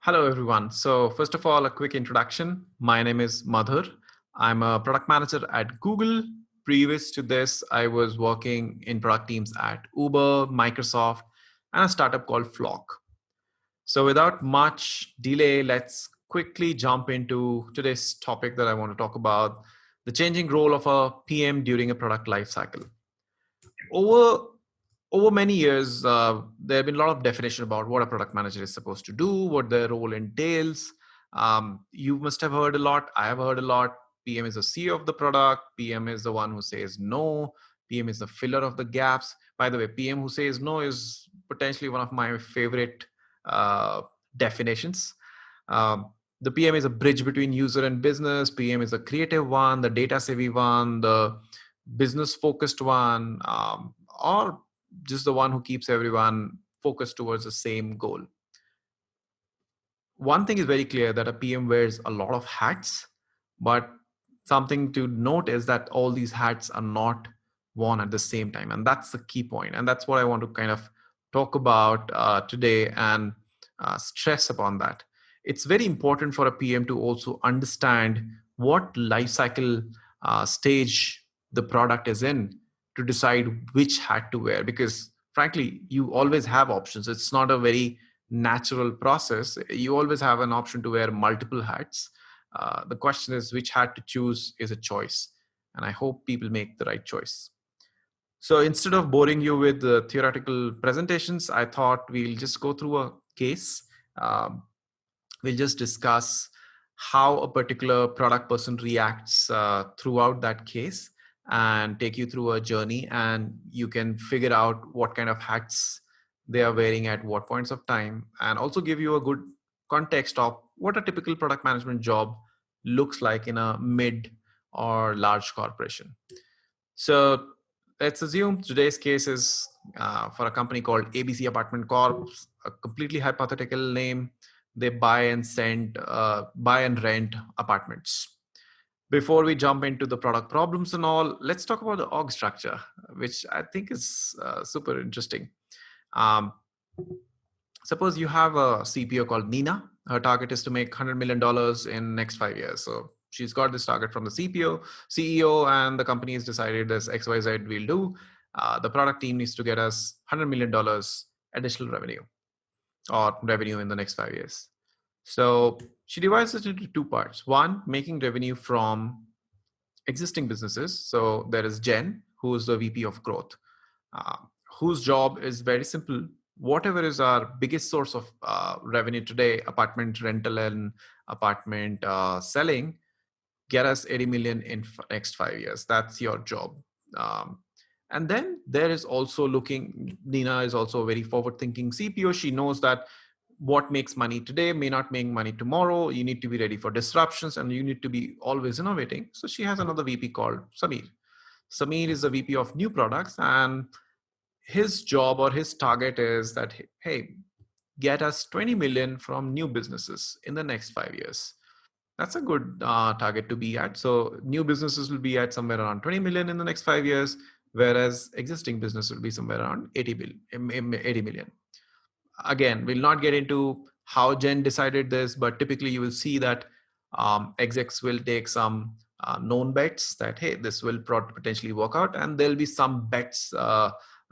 Hello, everyone. So first of all, a quick introduction. My name is Madhur. I'm a product manager at Google. Previous to this, I was working in product teams at Uber, Microsoft, and a startup called Flock. So without much delay, let's quickly jump into today's topic that I want to talk about, the changing role of a PM during a product lifecycle. Over over many years, there have been a lot of definition about what a product manager is supposed to do, what their role entails. You must have heard a lot. I have heard a lot. PM is the CEO of the product. PM is the one who says no. PM is the filler of the gaps. By the way, PM who says no is potentially one of my favorite uh, definitions. Um, the PM is a bridge between user and business. PM is the creative one, the data savvy one, the business focused one, or just the one who keeps everyone focused towards the same goal. One thing is very clear that a PM wears a lot of hats, but something to note is that all these hats are not worn at the same time. And that's the key point. And that's what I want to kind of talk about today and stress upon that. It's very important for a PM to also understand what life cycle stage the product is in to decide which hat to wear, because frankly, you always have options. It's not a very natural process. You always have an option to wear multiple hats. The question is which hat to choose is a choice. And I hope people make the right choice. So instead of boring you with the theoretical presentations, I thought we'll just go through a case. Um, we'll just discuss how a particular product person reacts throughout that case and take you through a journey, and you can figure out what kind of hats they are wearing at what points of time, and also give you a good context of what a typical product management job looks like in a mid or large corporation. So let's assume today's case is for a company called ABC Apartment Corp, a completely hypothetical name. They buy and rent apartments. Before we jump into the product problems and all, let's talk about the org structure, which I think is super interesting. Um, Suppose you have a CPO called Nina. Her target is to make $100 million in next 5 years. So she's got this target from the CEO, and the company has decided this XYZ we'll do. The product team needs to get us $100 million additional revenue or revenue in the next 5 years. So she divides it into two parts. One, making revenue from existing businesses. So there is Jen, who is the VP of growth, uh, whose job is very simple. Whatever is our biggest source of revenue today, apartment rental and apartment selling, get us 80 million in next 5 years. That's your job. Um, and then there is also Nina is also a very forward thinking CPO. She knows that what makes money today may not make money tomorrow. You need to be ready for disruptions and you need to be always innovating. So she has another VP called Samir. Samir is the VP of new products, and his job or his target is that, hey, get us 20 million from new businesses in the next 5 years. That's a good target to be at. So new businesses will be at somewhere around 20 million in the next 5 years, whereas existing business will be somewhere around 80 million. Again, we'll not get into how Jen decided this, but typically you will see that execs will take some known bets that, hey, this will potentially work out. And there'll be some bets,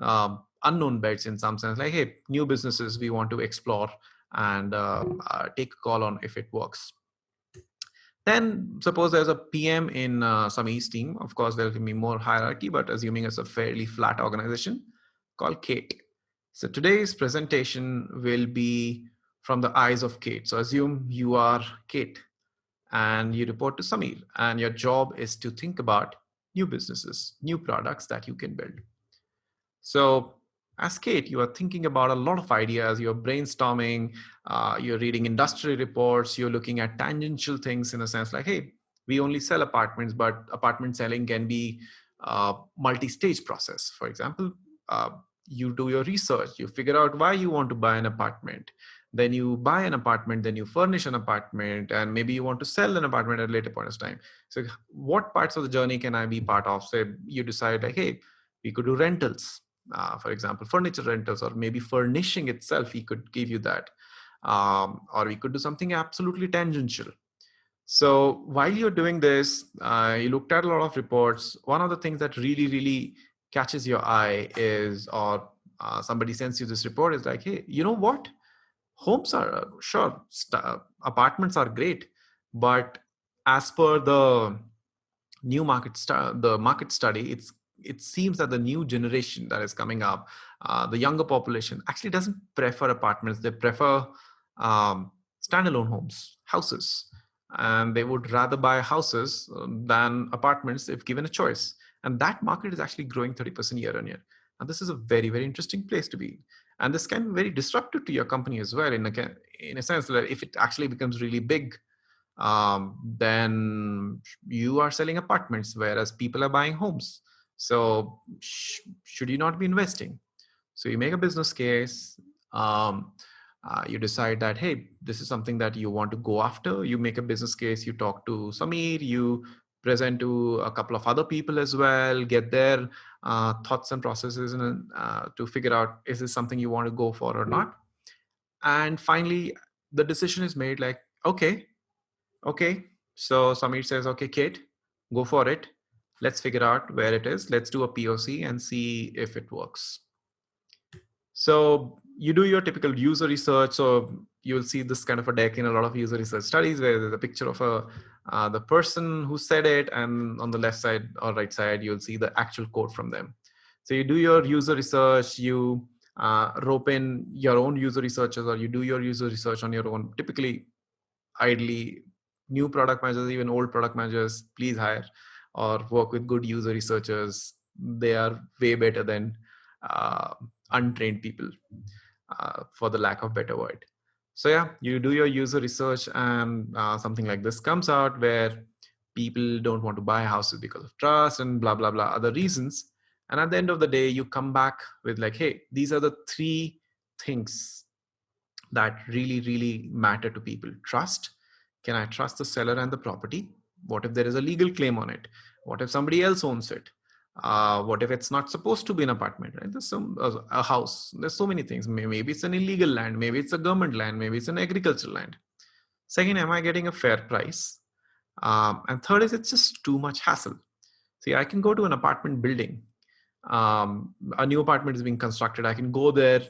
unknown bets in some sense, like, hey, new businesses we want to explore and take a call on if it works. Then suppose there's a PM in some East team. Of course, there will be more hierarchy, but assuming it's a fairly flat organization called Kate. So today's presentation will be from the eyes of Kate. So assume you are Kate and you report to Samir, and your job is to think about new businesses, new products that you can build. So as Kate, you are thinking about a lot of ideas, you're brainstorming, you're reading industry reports, you're looking at tangential things in a sense like, hey, we only sell apartments, but apartment selling can be a multi-stage process. For example, you do your research, you figure out why you want to buy an apartment. Then you buy an apartment, then you furnish an apartment, and maybe you want to sell an apartment at a later point of time. So what parts of the journey can I be part of? Say you decide like, hey, we could do rentals, for example, furniture rentals, or maybe furnishing itself, he could give you that. or we could do something absolutely tangential. So while you're doing this, you looked at a lot of reports. One of the things that really, really catches your eye is, or somebody sends you this report, is like, hey, you know what? Homes are sure, apartments are great, but as per the new the market study, it seems that the new generation that is coming up, the younger population actually doesn't prefer apartments. They prefer standalone homes, houses, and they would rather buy houses than apartments if given a choice. And that market is actually growing 30% year on year. And this is a very, very interesting place to be. And this can be very disruptive to your company as well, in a sense that if it actually becomes really big, then you are selling apartments, whereas people are buying homes. So should you not be investing? So you make a business case. Um, you decide that, hey, this is something that you want to go after. You make a business case. You talk to Samir. You present to a couple of other people as well. Get their thoughts and processes, and to figure out, is this something you want to go for or not? And finally, the decision is made. Like, okay. So Samir says, okay, Kate, go for it. Let's figure out where it is. Let's do a POC and see if it works. So you do your typical user research. So you'll see this kind of a deck in a lot of user research studies where there's a picture of the person who said it, and on the left side or right side, you'll see the actual quote from them. So you do your user research, you rope in your own user researchers, or you do your user research on your own. Typically, ideally, new product managers, even old product managers, please hire or work with good user researchers. They are way better than uh, untrained people, for the lack of better word. So yeah, you do your user research, and something like this comes out where people don't want to buy houses because of trust and blah blah blah other reasons. And at the end of the day, you come back with like, hey, these are the three things that really, really matter to people. Trust. Can I trust the seller and the property? What if there is a legal claim on it? What if somebody else owns it? What if it's not supposed to be an apartment, right? There's some a house. There's so many things. Maybe it's an illegal land. Maybe it's a government land. Maybe it's an agricultural land. Second, am I getting a fair price? And third is, it's just too much hassle. See, I can go to an apartment building. A new apartment is being constructed. I can go there.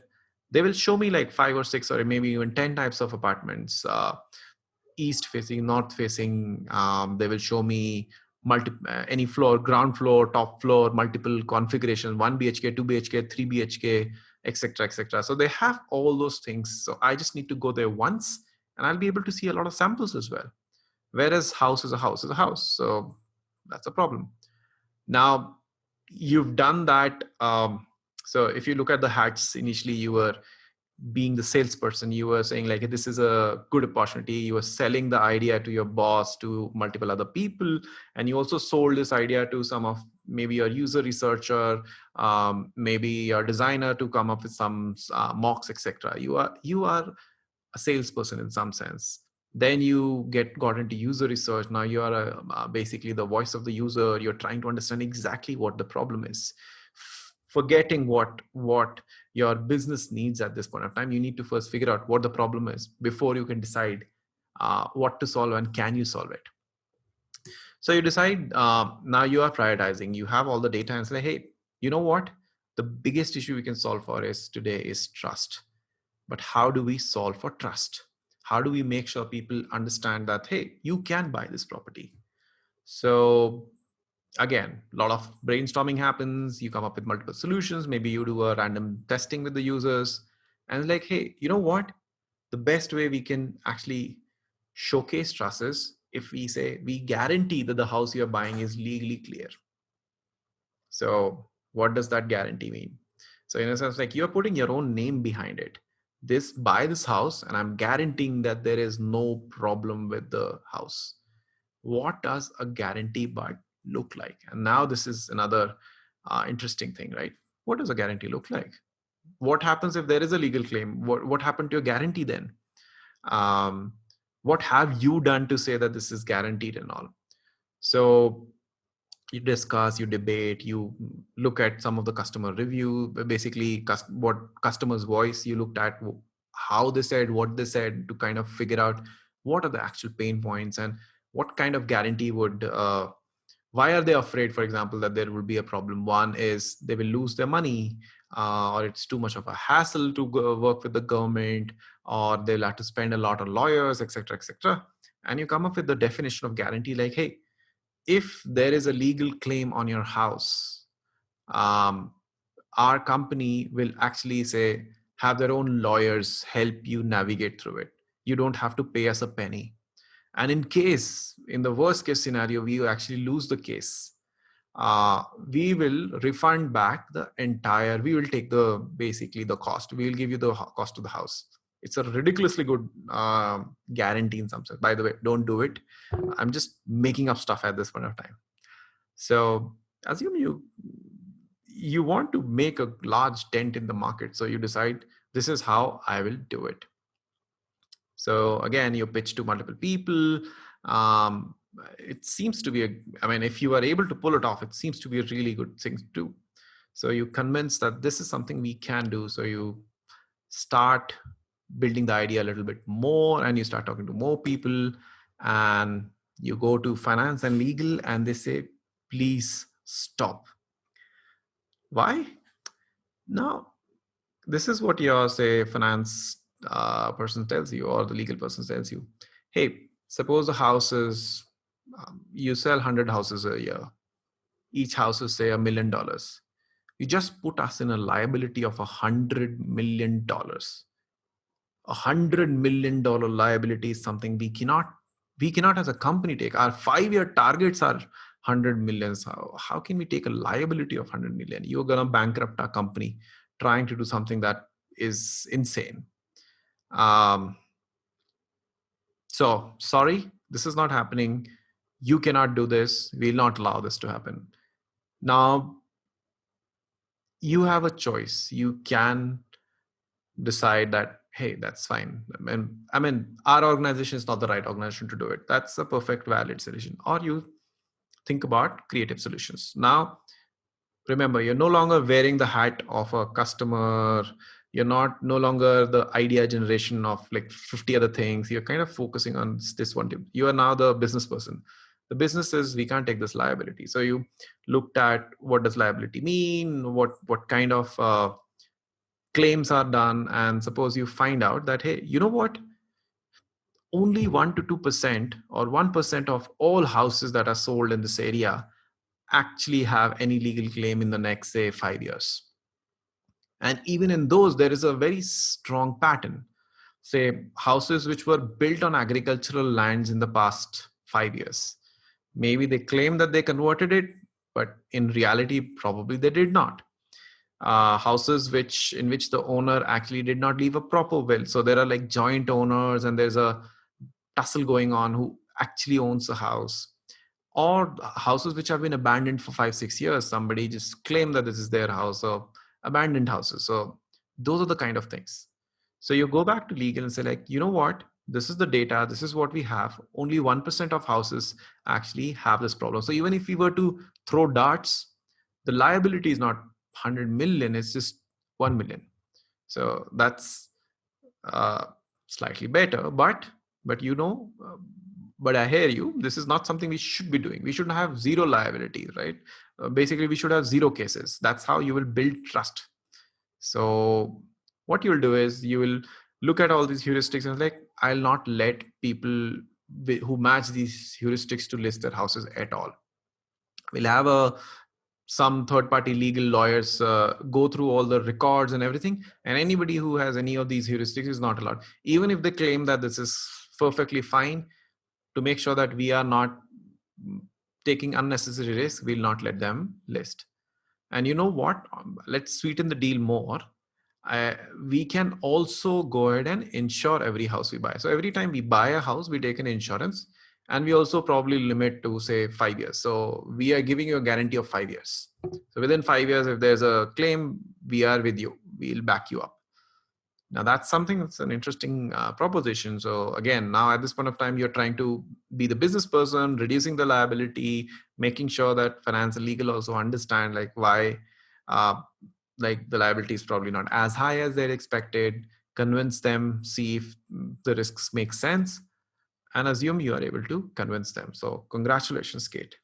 They will show me like 5 or 6 or maybe even 10 types of apartments, east facing, north facing. They will show me any floor, ground floor, top floor, multiple configurations, 1 BHK, 2 BHK, 3 BHK, etc., etc. So they have all those things. So I just need to go there once, and I'll be able to see a lot of samples as well. Whereas house is a house is a house. So that's a problem. Now, you've done that. So if you look at the hats, initially you were being the salesperson. You were saying like, this is a good opportunity. You were selling the idea to your boss, to multiple other people, and you also sold this idea to some of maybe your user researcher, maybe your designer, to come up with some mocks, etc. You are a salesperson in some sense. Then you got into user research. Now you are basically the voice of the user. You're trying to understand exactly what the problem is, forgetting what your business needs at this point of time. You need to first figure out what the problem is before you can decide what to solve and can you solve it. So you decide, now you are prioritizing. You have all the data and say, hey, you know what, the biggest issue we can solve for is today is trust. But how do we solve for trust? How do we make sure people understand that, hey, you can buy this property? So again, a lot of brainstorming happens. You come up with multiple solutions. Maybe you do a random testing with the users, and like, hey, you know what, the best way we can actually showcase trust is if we say we guarantee that the house you're buying is legally clear. So what does that guarantee mean? So in a sense, like, you're putting your own name behind it. This, buy this house, and I'm guaranteeing that there is no problem with the house. What does a guarantee but look like? And now this is another interesting thing, right? What does a guarantee look like? What happens if there is a legal claim? What happened to your guarantee then? Um, what have you done to say that this is guaranteed and all? So you discuss, you debate, you look at some of the customer review, basically what customers voice you looked at, how they said, what they said, to kind of figure out what are the actual pain points and what kind of guarantee would why are they afraid, for example, that there will be a problem. One is they will lose their money, or it's too much of a hassle to go work with the government, or they'll have to spend a lot on lawyers, etc., etc. And you come up with the definition of guarantee like, hey, if there is a legal claim on your house, um, our company will actually say, have their own lawyers help you navigate through it. You don't have to pay us a penny. And in the worst case scenario, we actually lose the case, we will refund back we will take basically the cost. We will give you the cost of the house. It's a ridiculously good guarantee in some sense. By the way, don't do it. I'm just making up stuff at this point of time. So assume you want to make a large dent in the market. So you decide, this is how I will do it. So again, you pitch to multiple people. Um, it seems to be if you are able to pull it off, it seems to be a really good thing to do. So you convince that this is something we can do. So you start building the idea a little bit more, and you start talking to more people, and you go to finance and legal, and they say, please stop. Why? Now, this is what your, say, finance person tells you, or the legal person tells you. Hey, suppose the house is, you sell 100 houses a year. Each house is, say, $1 million. You just put us in a liability of $100 million. $100 million liability is something we cannot as a company take. Our 5-year targets are 100 millions. How can we take a liability of 100 million? You're going to bankrupt our company trying to do something that is insane. So sorry, this is not happening. You cannot do this. We'll not allow this to happen. Now, you have a choice. You can decide that, hey, that's fine. Our organization is not the right organization to do it. That's a perfect valid solution. Or you think about creative solutions. Now, remember, you're no longer wearing the hat of a customer. You're no longer the idea generation of like 50 other things. You're kind of focusing on this one tip. You are now the business person. The business is, we can't take this liability. So you looked at, what does liability mean? What kind of claims are done? And suppose you find out that, hey, you know what? Only 1 to 2% or 1% of all houses that are sold in this area actually have any legal claim in the next, say, 5 years. And even in those, there is a very strong pattern. Say, houses which were built on agricultural lands in the past 5 years. Maybe they claim that they converted it, but in reality, probably they did not. Houses in which the owner actually did not leave a proper will. So there are like joint owners, and there's a tussle going on who actually owns the house. Or houses which have been abandoned for 5-6 years. Somebody just claimed that this is their house, or abandoned houses. So those are the kind of things. So you go back to legal and say, like, you know what? This is the data. This is what we have. Only 1% of houses actually have this problem. So even if we were to throw darts, the liability is not 100 million. It's just 1 million. So that's slightly better. But but I hear you. This is not something we should be doing. We shouldn't have zero liabilities, right? Basically, we should have zero cases. That's how you will build trust. So what you'll do is, you will look at all these heuristics and like, I'll not let people who match these heuristics to list their houses at all. We'll have some third-party legal lawyers go through all the records and everything, and anybody who has any of these heuristics is not allowed, even if they claim that this is perfectly fine. To make sure that we are not taking unnecessary risk, we'll not let them list. And you know what? Let's sweeten the deal more. We can also go ahead and insure every house we buy. So every time we buy a house, we take an insurance, and we also probably limit to, say, 5 years. So we are giving you a guarantee of 5 years. So within 5 years, if there's a claim, we are with you. We'll back you up. Now that's something that's an interesting proposition. So again, now at this point of time, you're trying to be the business person, reducing the liability, making sure that finance and legal also understand like why, like the liability is probably not as high as they're expected. convince them, see if the risks make sense, and assume you are able to convince them. So congratulations, Kate.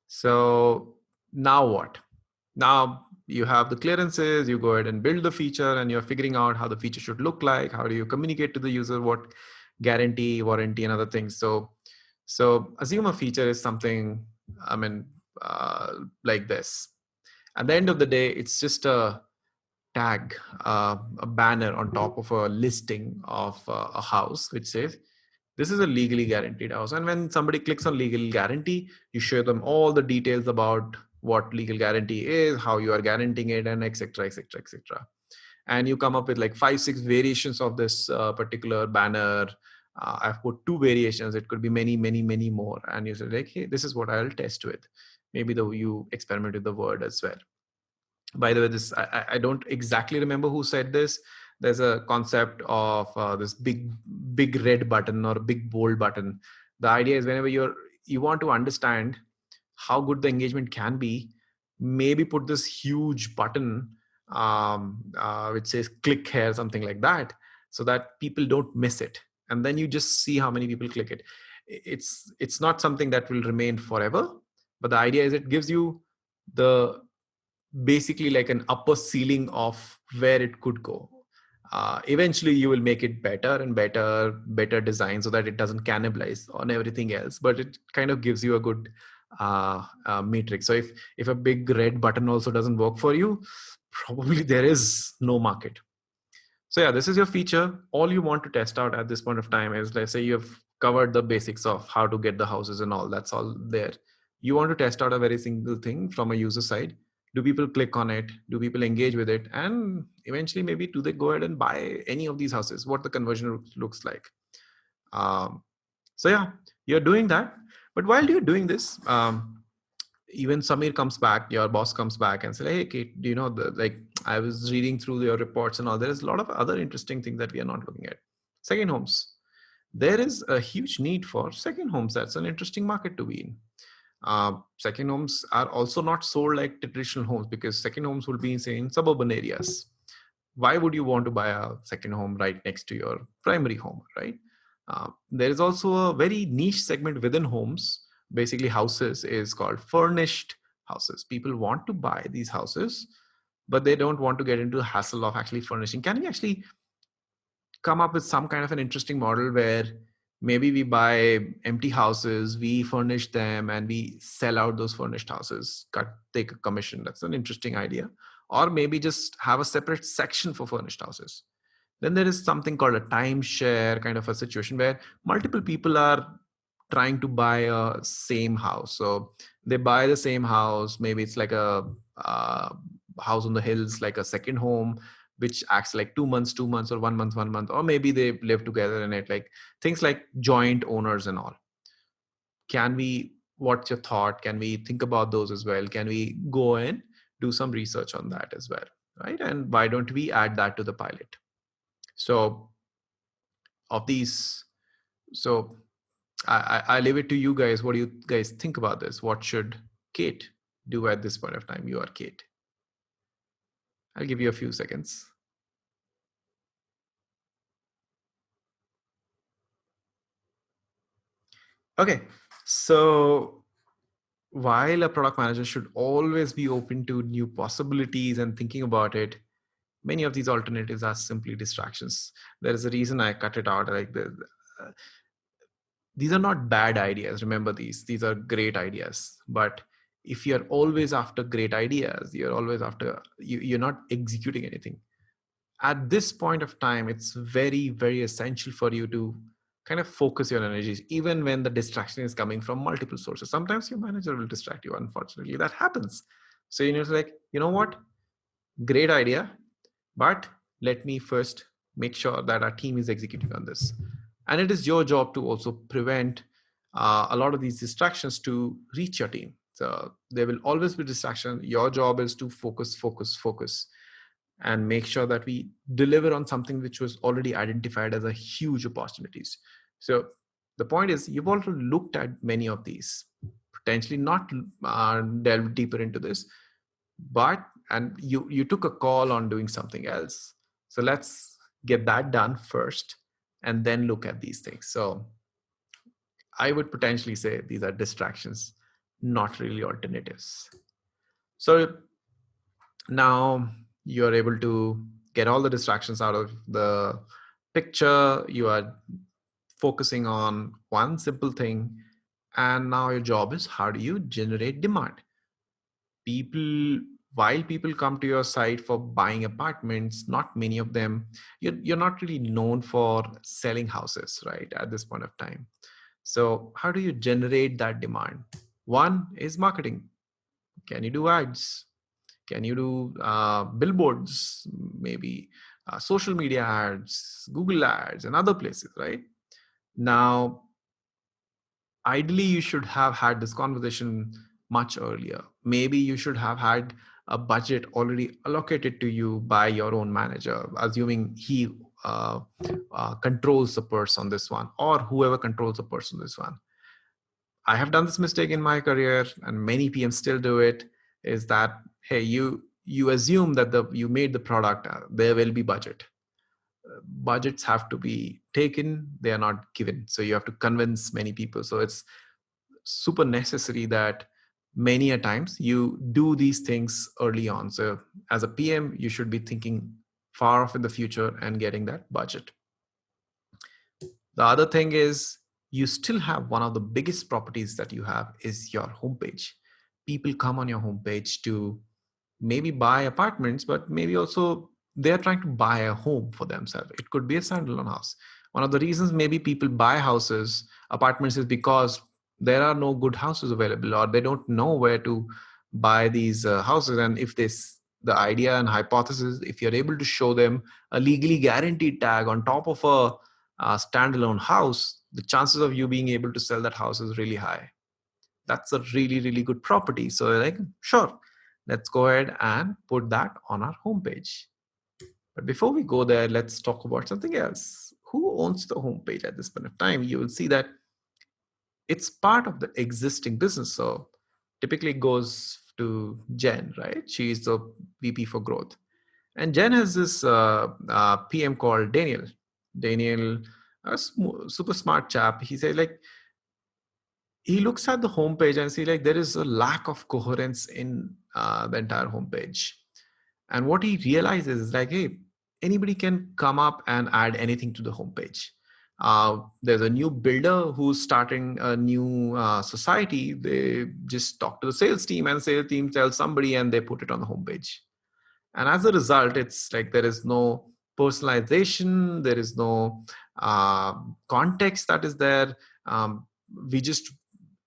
So now what? Now you have the clearances, you go ahead and build the feature, and you're figuring out how the feature should look like. How do you communicate to the user what guarantee, warranty, and other things? So assume a feature is something, I mean, like this. At the end of the day, it's just a tag, a banner on top of a listing of a house, which says this is a legally guaranteed house. And when somebody clicks on legal guarantee, you show them all the details about what legal guarantee is, how you are guaranteeing it, and etc., etc., etc. And you come up with like 5 6 variations of this particular banner. I've put 2 variations, it could be many many many more, and you say like, hey, this is what I'll test with. Maybe though you experiment with the word as well. By the way, this I don't exactly remember who said this. There's a concept of this big red button or big bold button. The idea is whenever you want to understand how good the engagement can be, maybe put this huge button which says click here, something like that, so that people don't miss it, and then you just see how many people click it. It's not something that will remain forever, but the idea is it gives you the basically like an upper ceiling of where it could go. Eventually you will make it better and better design so that it doesn't cannibalize on everything else, but it kind of gives you a good matrix. So if a big red button also doesn't work for you, probably there is no market. So yeah, this is your feature. All you want to test out at this point of time is, let's say you've covered the basics of how to get the houses and all. That's all there. You want to test out a very single thing from a user side. Do people click on it? Do people engage with it? And eventually, maybe do they go ahead and buy any of these houses? What the conversion looks like. Um, so yeah, you're doing that. But while you're doing this, even Samir comes back, your boss comes back and says, hey, Kate, do you know, like I was reading through your reports and all, there is a lot of other interesting things that we are not looking at. Second homes. There is a huge need for second homes. That's an interesting market to be in. Second homes are also not sold like traditional homes, because second homes will be say in suburban areas. Why would you want to buy a second home right next to your primary home, right? There is also a very niche segment within homes, basically houses, is called furnished houses. People want to buy these houses, but they don't want to get into the hassle of actually furnishing. Can we actually come up with some kind of an interesting model where maybe we buy empty houses, we furnish them, and we sell out those furnished houses, take a commission? That's an interesting idea. Or maybe just have a separate section for furnished houses. Then there is something called a timeshare kind of a situation where multiple people are trying to buy a same house. So they buy the same house. Maybe it's like a house on the hills, like a second home, which acts like 2 months, 2 months, or 1 month, 1 month, or maybe they live together in it, like things like joint owners and all. Can we, what's your thought? Can we think about those as well? Can we go and do some research on that as well? Right. And why don't we add that to the pilot? So of these, so I leave it to you guys. What do you guys think about this? What should Kate do at this point of time? You are Kate. I'll give you a few seconds. Okay. So while a product manager should always be open to new possibilities and thinking about it, many of these alternatives are simply distractions. There is a reason I cut it out. Like these are not bad ideas. Remember, these are great ideas. But if you're always after great ideas, you're always after you're not executing anything. At this point of time, it's very very essential for you to kind of focus your energies, even when the distraction is coming from multiple sources. Sometimes your manager will distract you, unfortunately that happens. So you know, it's like, you know what, great idea, but let me first make sure that our team is executing on this. And it is your job to also prevent a lot of these distractions to reach your team. So there will always be distraction. Your job is to focus, focus, focus, and make sure that we deliver on something which was already identified as a huge opportunities. So the point is, you've also looked at many of these, potentially not delve deeper into this, but and you took a call on doing something else. So let's get that done first, and then look at these things. So I would potentially say these are distractions, not really alternatives. So now you're able to get all the distractions out of the picture. You are focusing on one simple thing. And now your job is, how do you generate demand? People, while people come to your site for buying apartments, not many of them, you're not really known for selling houses, right, at this point of time. So how do you generate that demand? One is marketing. Can you do ads? Can you do billboards, maybe social media ads, Google ads, and other places, right? Now, ideally, you should have had this conversation much earlier. Maybe you should have had a budget already allocated to you by your own manager, assuming he controls the purse on this one, or whoever controls the purse on this one. I have done this mistake in my career, and many PMs still do it. Is that, hey, you assume that you made the product, there will be budget. Budgets have to be taken; they are not given. So you have to convince many people. So it's super necessary that many a times you do these things early on. So as a PM, you should be thinking far off in the future and getting that budget. The other thing is, you still have one of the biggest properties that you have is your homepage. People come on your homepage to maybe buy apartments, but maybe also they're trying to buy a home for themselves. It could be a standalone house. One of the reasons maybe people buy houses, apartments, is because there are no good houses available, or they don't know where to buy these houses. And if this, the idea and hypothesis, if you're able to show them a legally guaranteed tag on top of a standalone house, the chances of you being able to sell that house is really high. That's a really, really good property. So like, sure, let's go ahead and put that on our homepage. But before we go there, let's talk about something else. Who owns the homepage at this point of time? You will see that it's part of the existing business. So typically it goes to Jen, right? She's the VP for growth. And Jen has this PM called Daniel. Daniel, super smart chap. He said, like, he looks at the homepage and see like there is a lack of coherence in the entire homepage. And what he realizes is like, hey, anybody can come up and add anything to the homepage. There's a new builder who's starting a new society. They just talk to the sales team, and sales team tells somebody, and they put it on the homepage. And as a result, it's like there is no personalization, there is no context that is there. We just,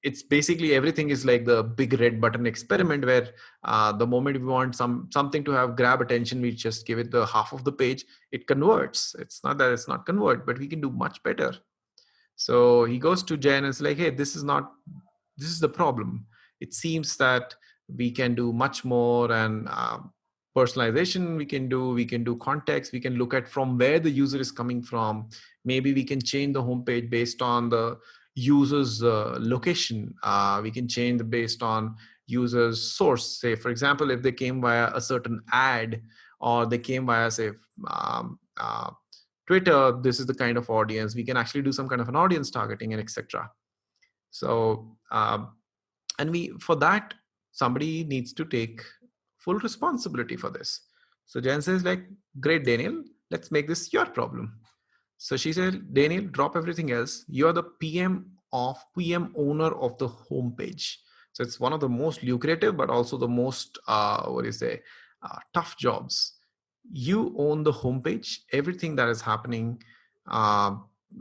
it's basically everything is like the big red button experiment, where the moment we want something to have grab attention, we just give it the half of the page, it converts. It's not that it's not convert, but we can do much better. So he goes to Jen and is like, hey, this is the problem. It seems that we can do much more, and personalization we can do context, we can look at from where the user is coming from. Maybe we can change the homepage based on the user's location. We can change the based on user's source. Say, for example, if they came via a certain ad, or they came via, say, um, uh, Twitter, this is the kind of audience. We can actually do some kind of an audience targeting and etc. So, and we, for that, somebody needs to take full responsibility for this. So Jen says, like, great, Daniel, let's make this your problem. So she said, Daniel, drop everything else. You're the PM owner of the homepage. So it's one of the most lucrative, but also the most, what do you say, tough jobs. You own the homepage. Everything that is happening, uh,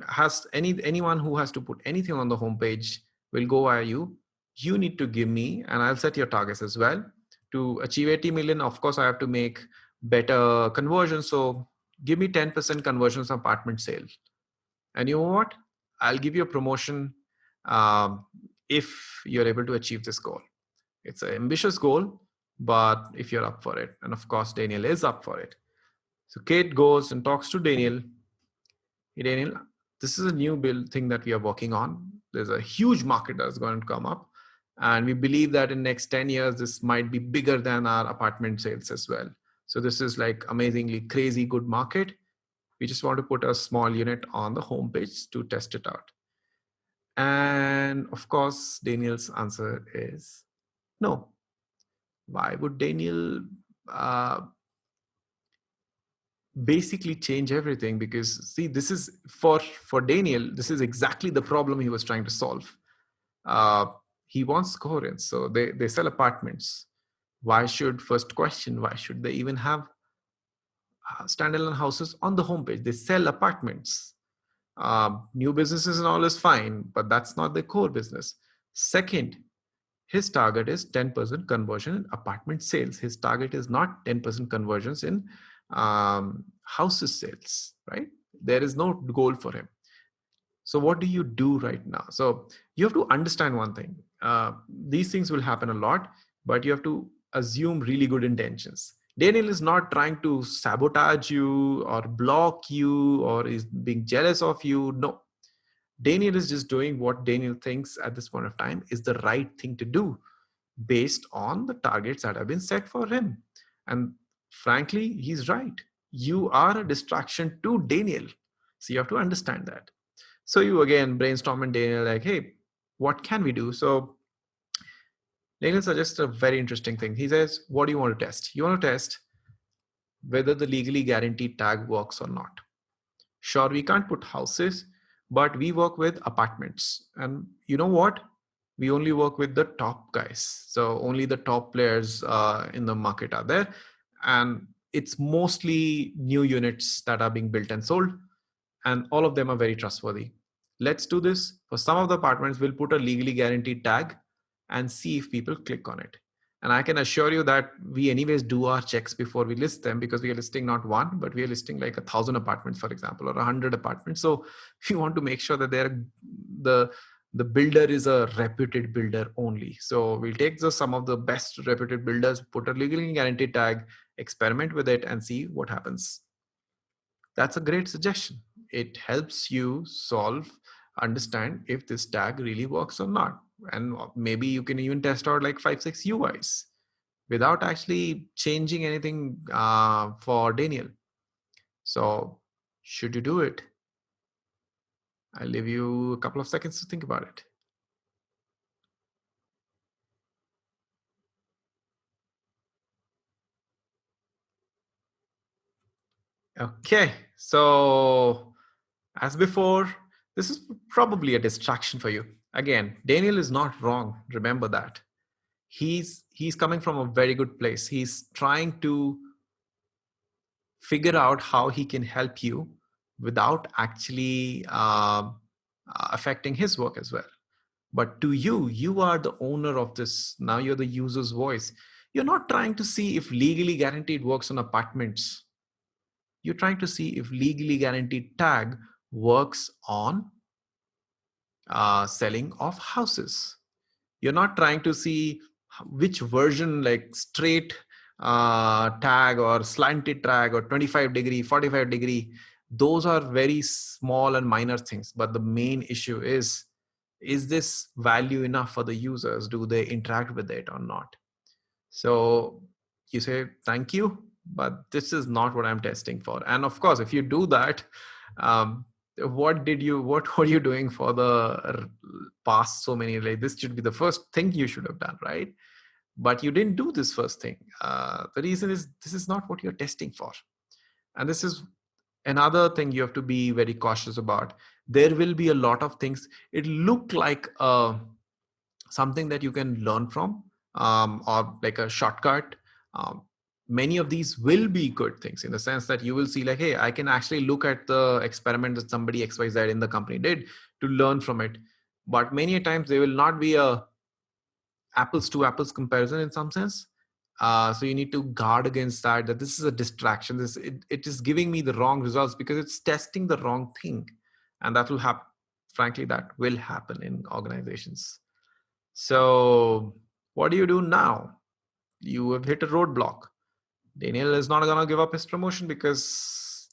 has anyone who has to put anything on the homepage will go via you. You need to give me, and I'll set your targets as well. To achieve 80 million, of course, I have to make better conversion. So give me 10% conversions on apartment sale. And you know what? I'll give you a promotion if you're able to achieve this goal. It's an ambitious goal, but if you're up for it. And of course, Daniel is up for it. So Kate goes and talks to Daniel. Hey, Daniel, this is a new build thing that we are working on. There's a huge market that's going to come up. And we believe that in next 10 years, this might be bigger than our apartment sales as well. So this is like amazingly crazy good market. We just want to put a small unit on the home page to test it out. And of course, Daniel's answer is no. Why would Daniel uh, basically change everything? Because see, this is for Daniel, this is exactly the problem he was trying to solve. Uh, he wants coherence. So they sell apartments. Why should, first question, why should they even have standalone houses on the homepage? They sell apartments. New businesses and all is fine, but that's not the core business. Second, his target is 10% conversion in apartment sales. His target is not 10% conversions in houses sales, right? There is no goal for him. So what do you do right now? So you have to understand one thing. These things will happen a lot, but you have to assume really good intentions. Daniel is not trying to sabotage you or block you or is being jealous of you. No, Daniel is just doing what Daniel thinks at this point of time is the right thing to do based on the targets that have been set for him. And frankly, he's right. You are a distraction to Daniel. So you have to understand that. So you again brainstorm and Daniel like, hey, what can we do? So Daniel suggests a very interesting thing. He says, what do you want to test? You want to test whether the legally guaranteed tag works or not. Sure, we can't put houses, but we work with apartments. And you know what? We only work with the top guys. So only the top players in the market are there. And it's mostly new units that are being built and sold. And all of them are very trustworthy. Let's do this. For some of the apartments, we'll put a legally guaranteed tag and see if people click on it. And I can assure you that we anyways do our checks before we list them, because we are listing not one, but we are listing like 1,000 apartments, for example, or 100 apartments. So we want to make sure that the builder is a reputed builder only. So we'll take some of the best reputed builders, put a legally guaranteed tag, experiment with it and see what happens. That's a great suggestion. It helps you understand if this tag really works or not. And maybe you can even test out like 5, 6 UIs without actually changing anything for Daniel. So should you do it? I'll leave you a couple of seconds to think about it. Okay, so as before, this is probably a distraction for you. Again, Daniel is not wrong. Remember that. He's coming from a very good place. He's trying to figure out how he can help you without actually affecting his work as well. But to you, you are the owner of this. Now you're the user's voice. You're not trying to see if legally guaranteed works on apartments. You're trying to see if legally guaranteed tag works on selling of houses. You're not trying to see which version, like straight tag or slanted tag or 25-degree, 45-degree. Those are very small and minor things. But the main issue is this value enough for the users? Do they interact with it or not? So you say, thank you, but this is not what I'm testing for. And of course, if you do that, what were you doing for the past so many, like this should be the first thing you should have done, right? But you didn't do this first thing. The reason is this is not what you're testing for. And this is another thing you have to be very cautious about. There will be a lot of things. It look like something that you can learn from, or like a shortcut. Many of these will be good things in the sense that you will see like, hey, I can actually look at the experiment that somebody XYZ in the company did to learn from it. But many a times there will not be a apples to apples comparison in some sense. So you need to guard against that this is a distraction. It is giving me the wrong results because it's testing the wrong thing. And that will happen. Frankly, that will happen in organizations. So what do you do now? You have hit a roadblock. Daniel is not going to give up his promotion because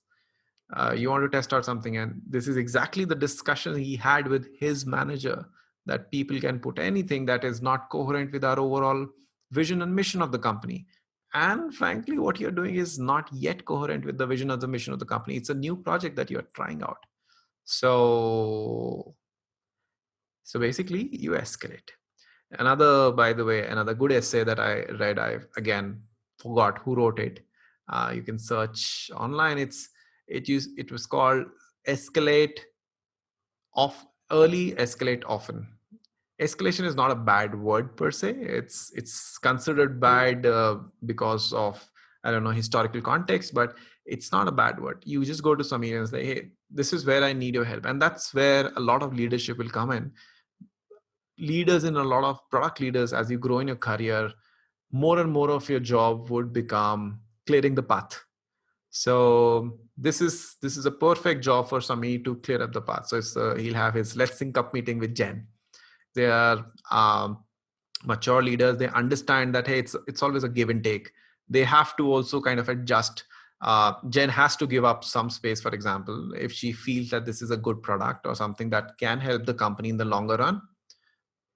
you want to test out something. And this is exactly the discussion he had with his manager, that people can put anything that is not coherent with our overall vision and mission of the company. And frankly, what you're doing is not yet coherent with the vision or the mission of the company. It's a new project that you're trying out. So, so basically, you escalate. Another, by the way, another good essay that I read, I again forgot who wrote it. You can search online. It was called Escalate Off Early, Escalate Often. Escalation is not a bad word per se. It's considered bad because of, I don't know, historical context, but it's not a bad word. You just go to somebody and say, hey, this is where I need your help, and that's where a lot of leadership will come in. Leaders, in a lot of product leaders, as you grow in your career, more and more of your job would become clearing the path. So this is a perfect job for Sami to clear up the path. So he'll have his let's sync up meeting with Jen. They are mature leaders. They understand that hey, it's always a give and take. They have to also kind of adjust. Jen has to give up some space, for example, if she feels that this is a good product or something that can help the company in the longer run.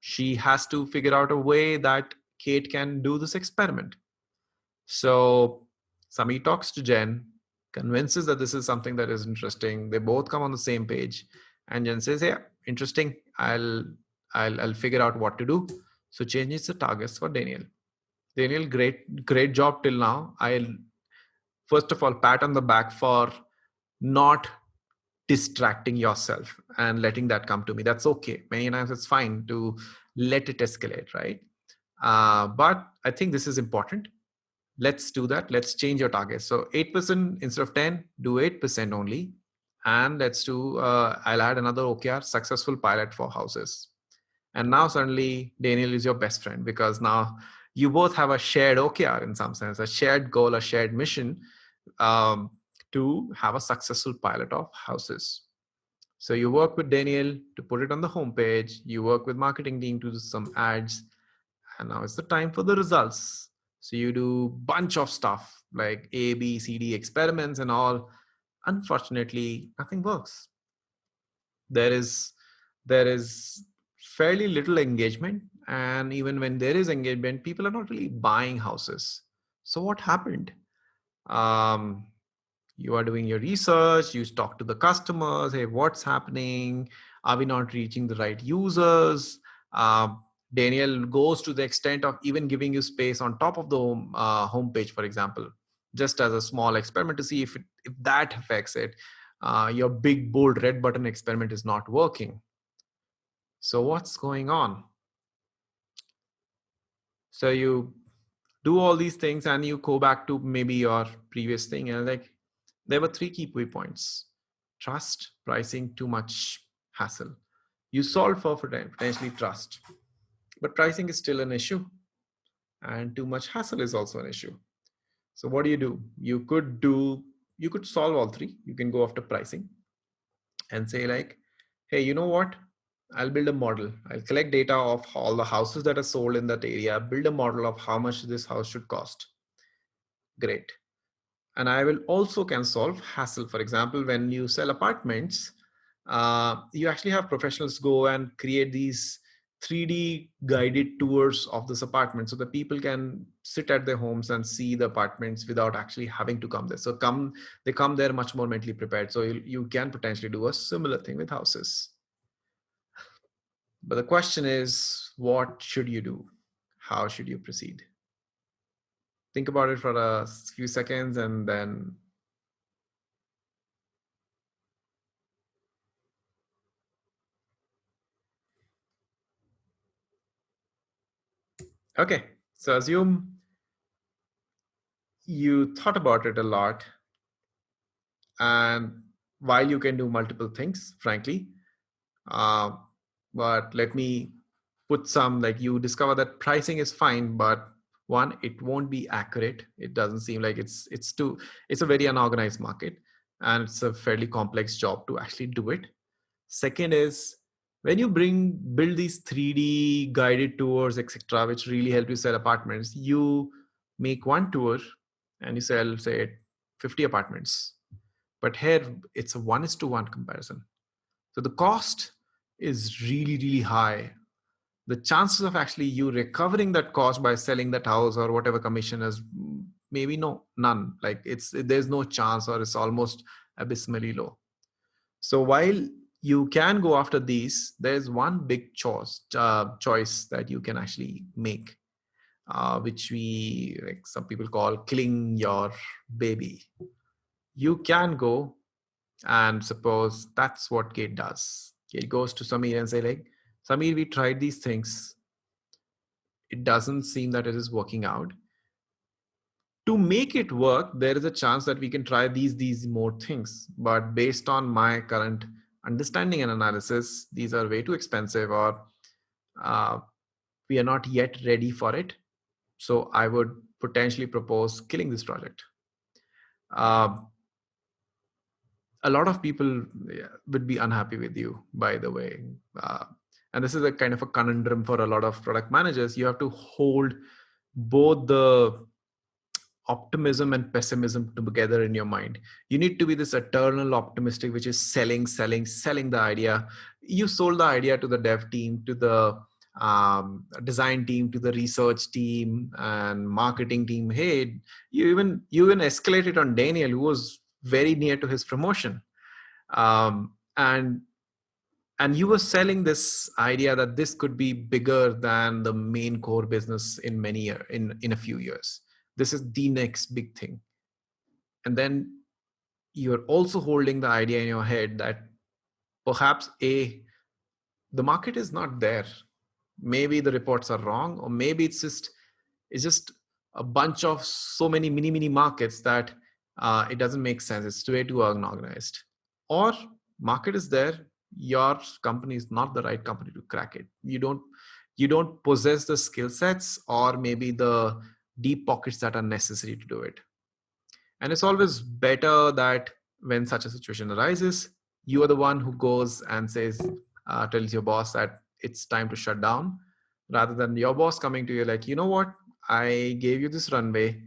She has to figure out a way that Kate can do this experiment. So Sami talks to Jen, convinces that this is something that is interesting. They both come on the same page, and Jen says, "Yeah, interesting. I'll figure out what to do." So changes the targets for Daniel. Daniel, great job till now. I'll first of all pat on the back for not distracting yourself and letting that come to me. That's okay. Many times it's fine to let it escalate, right? But I think this is important. Let's do that. Let's change your target. So 8% instead of 10, do 8% only. And let's do, I'll add another OKR, successful pilot for houses. And now suddenly Daniel is your best friend because now you both have a shared OKR in some sense, a shared goal, a shared mission um, to have a successful pilot of houses. So you work with Daniel to put it on the homepage. You work with marketing team to do some ads, and now it's the time for the results. So you do bunch of stuff like A, B, C, D experiments and all. Unfortunately, nothing works. There is fairly little engagement, and even when there is engagement, people are not really buying houses. So what happened? Um, you are doing your research, you talk to the customers, hey, what's happening, are we not reaching the right users? Daniel goes to the extent of even giving you space on top of the homepage, for example, just as a small experiment to see if that affects it. Your big bold red button experiment is not working. So what's going on? So you do all these things and you go back to maybe your previous thing and like there were three key points: trust, pricing, too much hassle. You solve for potentially trust, but pricing is still an issue and too much hassle is also an issue. So what do? You could solve all three. You can go after pricing and say like, hey, you know what, I'll build a model. I'll collect data of all the houses that are sold in that area, build a model of how much this house should cost. Great. And I will also can solve hassle. For example, when you sell apartments, you actually have professionals go and create these 3D guided tours of this apartment so that people can sit at their homes and see the apartments without actually having to come there. So they come there much more mentally prepared. So you can potentially do a similar thing with houses. But the question is, what should you do? How should you proceed? Think about it for a few seconds and then. Okay, so assume you thought about it a lot, and while you can do multiple things, frankly, uh, but let me put some, like, you discover that pricing is fine, but one, it won't be accurate. It doesn't seem like it's a very unorganized market, and it's a fairly complex job to actually do it. Second is, when you build these 3D guided tours, etc., which really help you sell apartments, you make one tour and you sell, say, 50 apartments. But here it's a 1:1 comparison. So the cost is really, really high. The chances of actually you recovering that cost by selling that house or whatever commission is maybe no, none. Like there's no chance, or it's almost abysmally low. So while you can go after these, there's one big choice that you can actually make, which we, like some people call, killing your baby. You can go and suppose that's what Kate does. Kate goes to Samir and say like, Samir, we tried these things. It doesn't seem that it is working out. To make it work, there is a chance that we can try these more things. But based on my current understanding and analysis, these are way too expensive, or uh, we are not yet ready for it. So I would potentially propose killing this project. Uh, a lot of people would be unhappy with you, by the way. Uh, and this is a kind of a conundrum for a lot of product managers. You have to hold both the optimism and pessimism together in your mind. You need to be this eternal optimistic, which is selling the idea. You sold the idea to the dev team, to the design team, to the research team and marketing team. Hey, you even escalated on Daniel, who was very near to his promotion. And you were selling this idea that this could be bigger than the main core business in in a few years. This is the next big thing. And then you're also holding the idea in your head that perhaps the market is not there. Maybe the reports are wrong, or maybe it's just a bunch of so many mini markets that it doesn't make sense. It's way too unorganized. Or market is there, your company is not the right company to crack it. You don't possess the skill sets or maybe the deep pockets that are necessary to do it. And it's always better that when such a situation arises, you are the one who goes and tells your boss that it's time to shut down, rather than your boss coming to you like, you know what, I gave you this runway,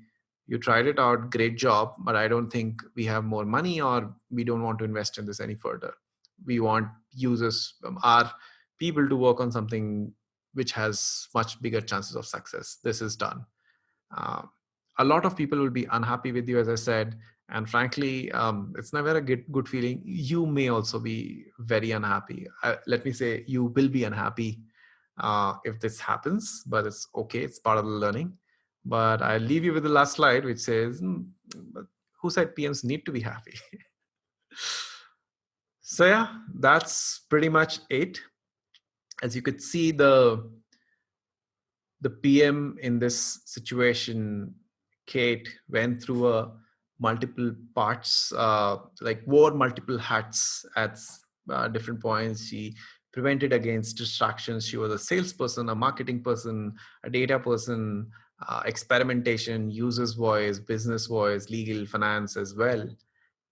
you tried it out, great job, but I don't think we have more money, or we don't want to invest in this any further. We want users, our people, to work on something which has much bigger chances of success. This is done. uh, a lot of people will be unhappy with you, as I said, and frankly, it's never a good feeling. You may also be very unhappy. Let me say, you will be unhappy if this happens, but it's okay. It's part of the learning. But I'll leave you with the last slide, which says, but who said PMs need to be happy? So yeah, that's pretty much it. As you could see, the PM in this situation, Kate, went through a multiple parts, like wore multiple hats at different points. She prevented against distractions. She was a salesperson, a marketing person, a data person, experimentation, user's voice, business voice, legal, finance as well.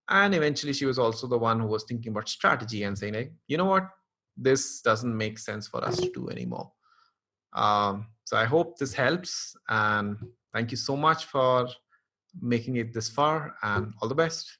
And eventually, she was also the one who was thinking about strategy and saying, like, you know what, this doesn't make sense for us to do anymore. So I hope this helps, and thank you so much for making it this far, and all the best.